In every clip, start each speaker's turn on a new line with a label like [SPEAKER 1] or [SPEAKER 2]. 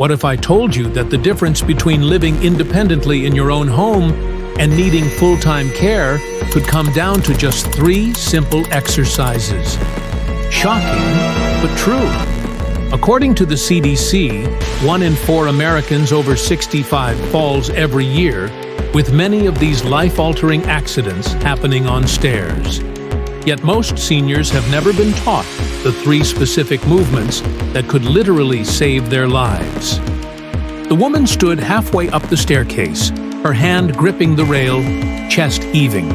[SPEAKER 1] What if I told you that the difference between living independently in your own home and needing full-time care could come down to just 3 simple exercises? Shocking, but true. According to the CDC, 1 in 4 Americans over 65 falls every year, with many of these life-altering accidents happening on stairs. Yet most seniors have never been taught the 3 specific movements that could literally save their lives. The woman stood halfway up the staircase, her hand gripping the rail, chest heaving.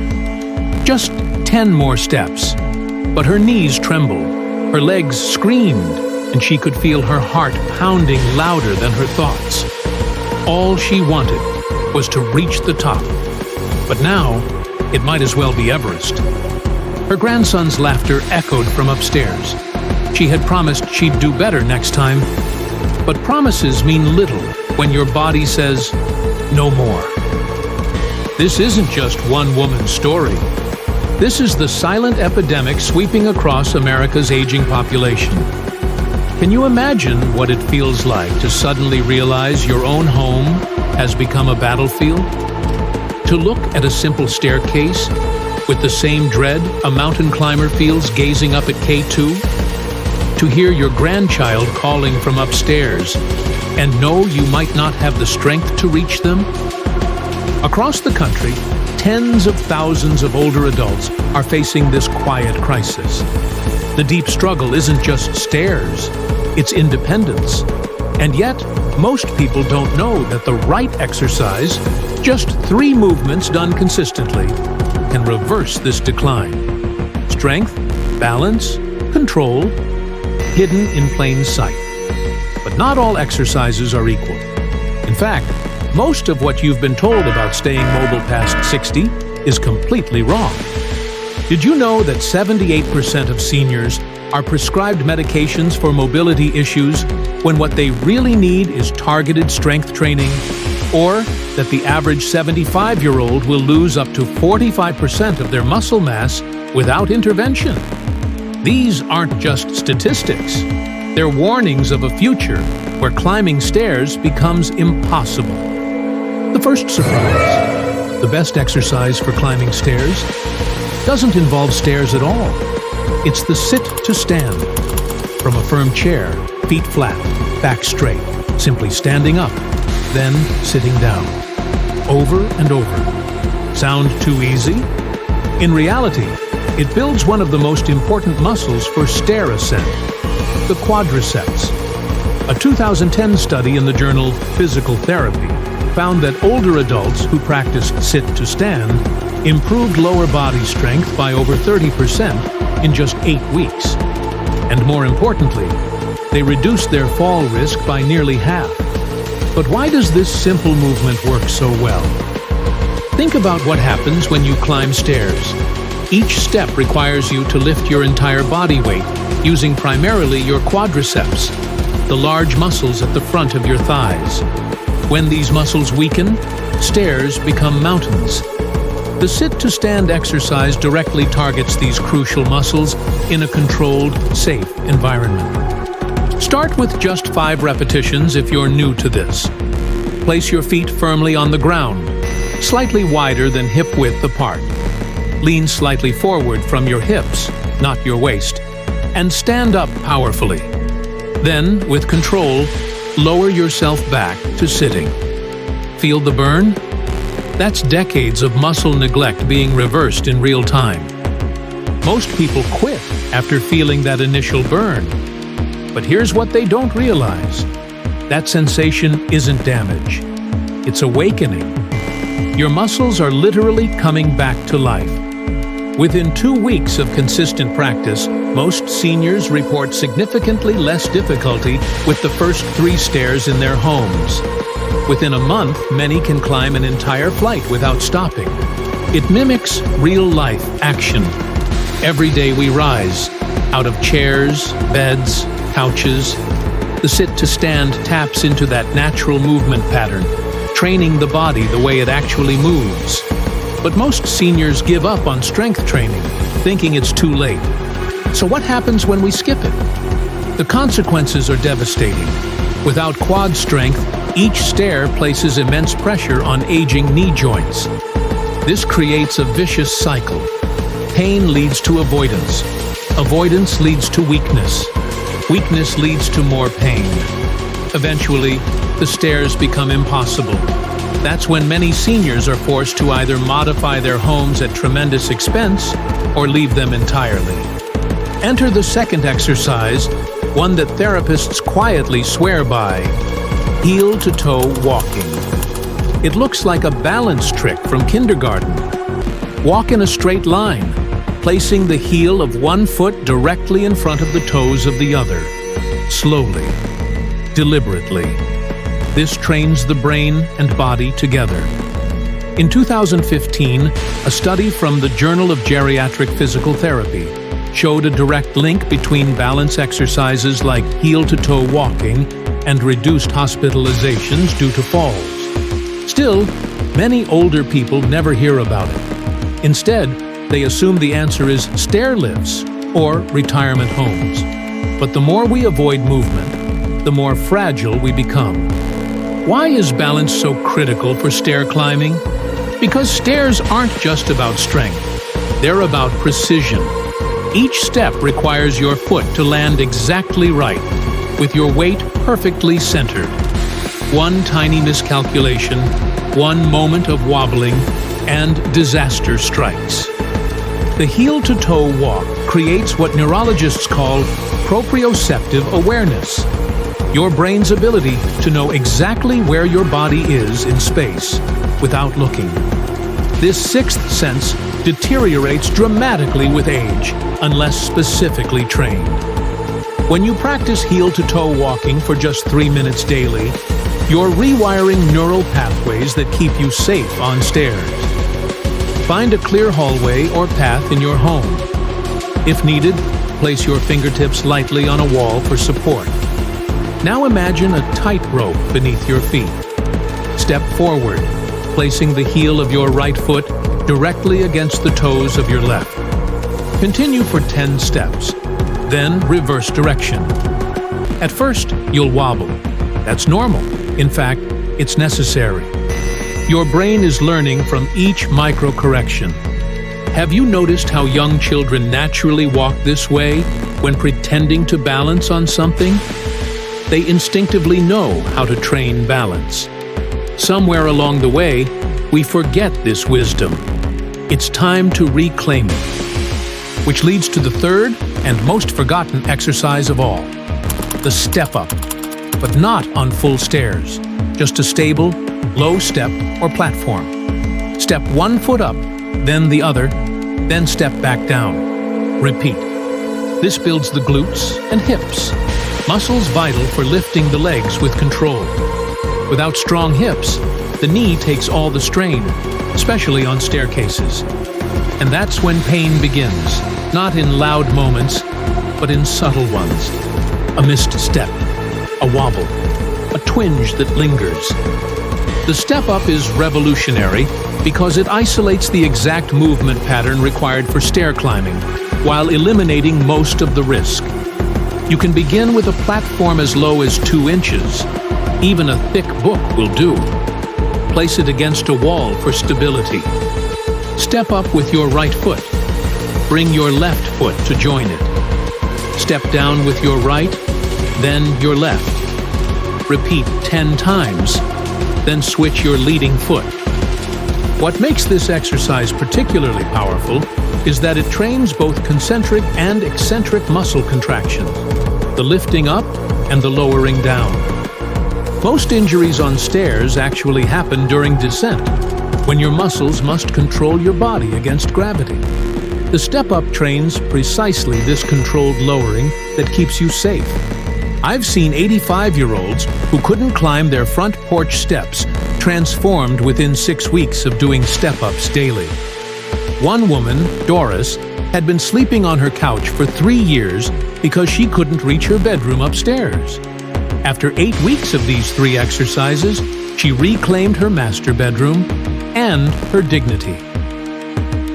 [SPEAKER 1] Just 10 more steps. But her knees trembled, her legs screamed, and she could feel her heart pounding louder than her thoughts. All she wanted was to reach the top. But now, it might as well be Everest. Her grandson's laughter echoed from upstairs. She had promised she'd do better next time. But promises mean little when your body says, no more. This isn't just one woman's story. This is the silent epidemic sweeping across America's aging population. Can you imagine what it feels like to suddenly realize your own home has become a battlefield? To look at a simple staircase with the same dread a mountain climber feels gazing up at K2? To hear your grandchild calling from upstairs and know you might not have the strength to reach them? Across the country, tens of thousands of older adults are facing this quiet crisis. The deep struggle isn't just stairs, it's independence. And yet, most people don't know that the right exercise, just 3 movements done consistently, can reverse this decline. Strength, balance, control, hidden in plain sight. But not all exercises are equal. In fact, most of what you've been told about staying mobile past 60 is completely wrong. Did you know that 78% of seniors are prescribed medications for mobility issues when what they really need is targeted strength training? Or that the average 75-year-old will lose up to 45% of their muscle mass without intervention? These aren't just statistics. They're warnings of a future where climbing stairs becomes impossible. The first surprise: the best exercise for climbing stairs doesn't involve stairs at all. It's the sit to stand. From a firm chair, feet flat, back straight, simply standing up, then sitting down. Over and over. Sound too easy? In reality, it builds one of the most important muscles for stair ascent, the quadriceps. A 2010 study in the journal Physical Therapy found that older adults who practiced sit to stand improved lower body strength by over 30% in just 8 weeks. And more importantly, they reduced their fall risk by nearly half. But why does this simple movement work so well? Think about what happens when you climb stairs. Each step requires you to lift your entire body weight, using primarily your quadriceps, the large muscles at the front of your thighs. When these muscles weaken, stairs become mountains. The sit-to-stand exercise directly targets these crucial muscles in a controlled, safe environment. Start with just 5 repetitions if you're new to this. Place your feet firmly on the ground, slightly wider than hip-width apart. Lean slightly forward from your hips, not your waist, and stand up powerfully. Then, with control, lower yourself back to sitting. Feel the burn? That's decades of muscle neglect being reversed in real time. Most people quit after feeling that initial burn. But here's what they don't realize. That sensation isn't damage. It's awakening. Your muscles are literally coming back to life. Within 2 weeks of consistent practice, most seniors report significantly less difficulty with the first 3 stairs in their homes. Within a month, many can climb an entire flight without stopping. It mimics real-life action. Every day we rise, out of chairs, beds, couches. The sit-to-stand taps into that natural movement pattern, training the body the way it actually moves. But most seniors give up on strength training, thinking it's too late. So what happens when we skip it? The consequences are devastating. Without quad strength, each stair places immense pressure on aging knee joints. This creates a vicious cycle. Pain leads to avoidance. Avoidance leads to weakness. Weakness leads to more pain. Eventually, the stairs become impossible. That's when many seniors are forced to either modify their homes at tremendous expense or leave them entirely. Enter the second exercise, one that therapists quietly swear by: heel-to-toe walking. It looks like a balance trick from kindergarten. Walk in a straight line, placing the heel of one foot directly in front of the toes of the other. Slowly, deliberately. This trains the brain and body together. In 2015, a study from the Journal of Geriatric Physical Therapy showed a direct link between balance exercises like heel-to-toe walking and reduced hospitalizations due to falls. Still, many older people never hear about it. Instead, they assume the answer is stair lifts or retirement homes. But the more we avoid movement, the more fragile we become. Why is balance so critical for stair climbing? Because stairs aren't just about strength. They're about precision. Each step requires your foot to land exactly right, with your weight perfectly centered. One tiny miscalculation, one moment of wobbling, and disaster strikes. The heel-to-toe walk creates what neurologists call proprioceptive awareness, your brain's ability to know exactly where your body is in space without looking. This sixth sense deteriorates dramatically with age unless specifically trained. When you practice heel-to-toe walking for just 3 minutes daily, you're rewiring neural pathways that keep you safe on stairs. Find a clear hallway or path in your home. If needed, place your fingertips lightly on a wall for support. Now imagine a tightrope beneath your feet. Step forward, placing the heel of your right foot directly against the toes of your left. Continue for 10 steps, then reverse direction. At first, you'll wobble. That's normal. In fact, it's necessary. Your brain is learning from each micro-correction. Have you noticed how young children naturally walk this way when pretending to balance on something? They instinctively know how to train balance. Somewhere along the way, we forget this wisdom. It's time to reclaim it. Which leads to the third and most forgotten exercise of all, the step-up, but not on full stairs, just a stable, low step or platform. Step one foot up, then the other, then step back down. Repeat. This builds the glutes and hips, muscles vital for lifting the legs with control. Without strong hips, the knee takes all the strain, especially on staircases. And that's when pain begins, not in loud moments, but in subtle ones. A missed step, a wobble, a twinge that lingers. The step-up is revolutionary because it isolates the exact movement pattern required for stair climbing, while eliminating most of the risk. You can begin with a platform as low as 2 inches. Even a thick book will do. Place it against a wall for stability. Step up with your right foot. Bring your left foot to join it. Step down with your right, then your left. Repeat 10 times, then switch your leading foot. What makes this exercise particularly powerful is that it trains both concentric and eccentric muscle contractions, the lifting up and the lowering down. Most injuries on stairs actually happen during descent, when your muscles must control your body against gravity. The step-up trains precisely this controlled lowering that keeps you safe. I've seen 85-year-olds who couldn't climb their front porch steps transformed within 6 weeks of doing step-ups daily. One woman, Doris, had been sleeping on her couch for 3 years because she couldn't reach her bedroom upstairs. After 8 weeks of these 3 exercises, she reclaimed her master bedroom and her dignity.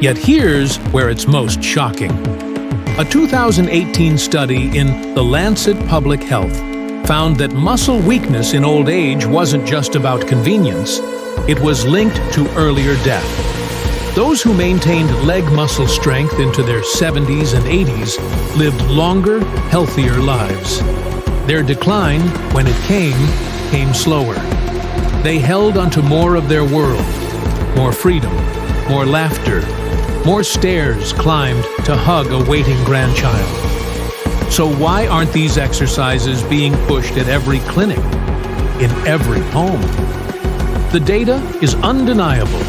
[SPEAKER 1] Yet here's where it's most shocking. A 2018 study in The Lancet Public Health found that muscle weakness in old age wasn't just about convenience, it was linked to earlier death. Those who maintained leg muscle strength into their 70s and 80s lived longer, healthier lives. Their decline, when it came slower. They held onto more of their world, more freedom, more laughter, more stairs climbed to hug a waiting grandchild. So why aren't these exercises being pushed at every clinic, in every home? The data is undeniable.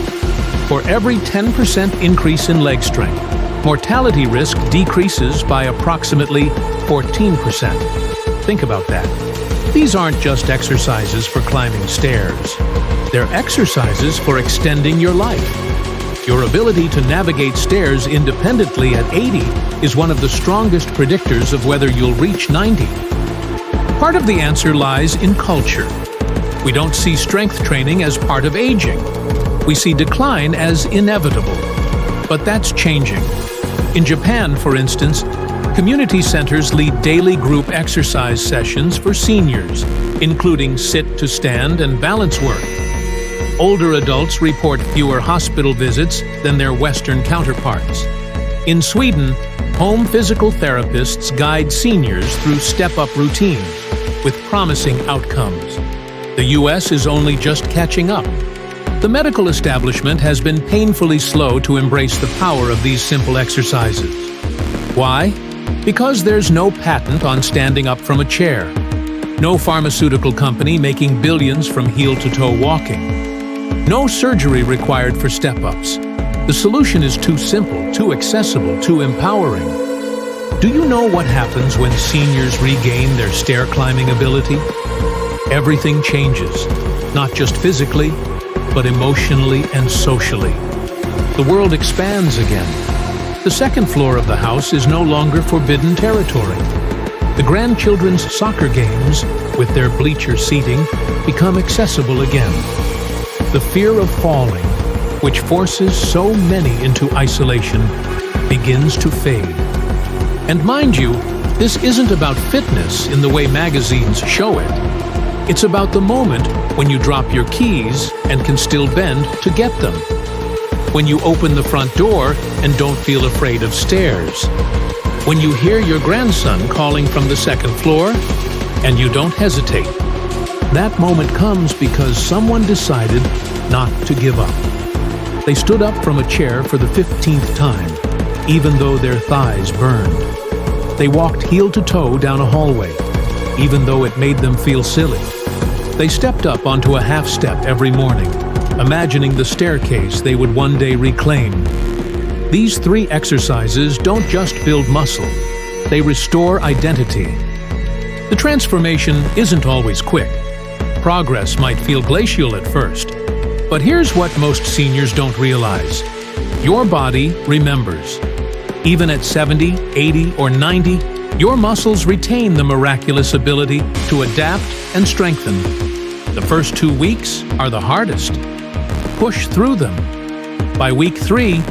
[SPEAKER 1] For every 10% increase in leg strength, mortality risk decreases by approximately 14%. Think about that. These aren't just exercises for climbing stairs. They're exercises for extending your life. Your ability to navigate stairs independently at 80 is one of the strongest predictors of whether you'll reach 90. Part of the answer lies in culture. We don't see strength training as part of aging. We see decline as inevitable. But that's changing. In Japan, for instance, community centers lead daily group exercise sessions for seniors, including sit-to-stand and balance work. Older adults report fewer hospital visits than their Western counterparts. In Sweden, home physical therapists guide seniors through step-up routines with promising outcomes. The US is only just catching up. The medical establishment has been painfully slow to embrace the power of these simple exercises. Why? Because there's no patent on standing up from a chair. No pharmaceutical company making billions from heel-to-toe walking. No surgery required for step-ups. The solution is too simple, too accessible, too empowering. Do you know what happens when seniors regain their stair-climbing ability? Everything changes, not just physically, but emotionally and socially. The world expands again. The second floor of the house is no longer forbidden territory. The grandchildren's soccer games, with their bleacher seating, become accessible again. The fear of falling, which forces so many into isolation, begins to fade. And mind you, this isn't about fitness in the way magazines show it. It's about the moment when you drop your keys and can still bend to get them. When you open the front door and don't feel afraid of stairs. When you hear your grandson calling from the second floor and you don't hesitate. That moment comes because someone decided not to give up. They stood up from a chair for the 15th time, even though their thighs burned. They walked heel to toe down a hallway, even though it made them feel silly. They stepped up onto a half step every morning, imagining the staircase they would one day reclaim. These 3 exercises don't just build muscle, they restore identity. The transformation isn't always quick. Progress might feel glacial at first. But here's what most seniors don't realize. Your body remembers. Even at 70, 80, or 90, your muscles retain the miraculous ability to adapt and strengthen. The first 2 weeks are the hardest. Push through them. By week 3,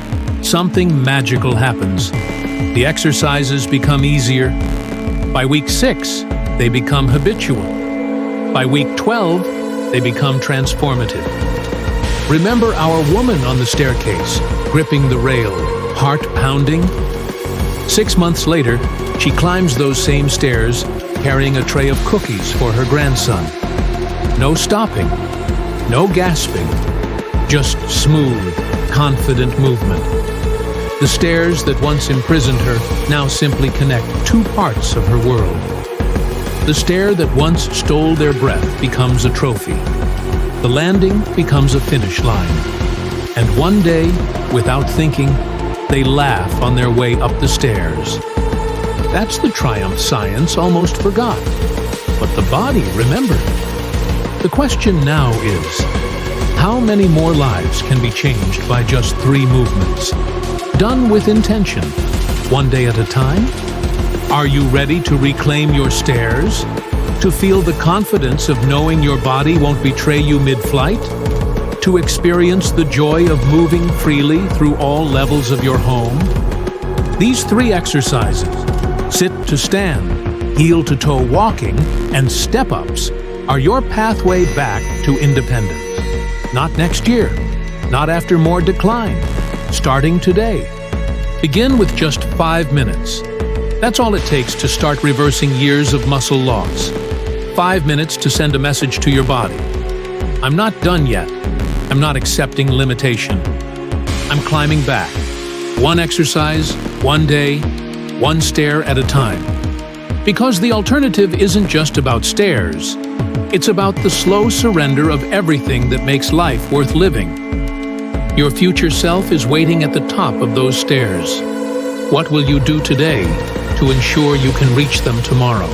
[SPEAKER 1] something magical happens. The exercises become easier. By week 6, they become habitual. By week 12, they become transformative. Remember our woman on the staircase, gripping the rail, heart pounding? 6 months later, she climbs those same stairs, carrying a tray of cookies for her grandson. No stopping, no gasping, just smooth, confident movement. The stairs that once imprisoned her now simply connect 2 parts of her world. The stair that once stole their breath becomes a trophy. The landing becomes a finish line. And one day, without thinking, they laugh on their way up the stairs. That's the triumph science almost forgot. But the body remembered. The question now is, how many more lives can be changed by just 3 movements? Done with intention, one day at a time? Are you ready to reclaim your stairs? To feel the confidence of knowing your body won't betray you mid-flight? To experience the joy of moving freely through all levels of your home? These 3 exercises, sit to stand, heel-to-toe walking, and step-ups are your pathway back to independence. Not next year, not after more decline, starting today. Begin with just 5 minutes. That's all it takes to start reversing years of muscle loss. 5 minutes to send a message to your body. I'm not done yet. I'm not accepting limitation. I'm climbing back. One exercise, one day, one stair at a time. Because the alternative isn't just about stairs. It's about the slow surrender of everything that makes life worth living. Your future self is waiting at the top of those stairs. What will you do today to ensure you can reach them tomorrow?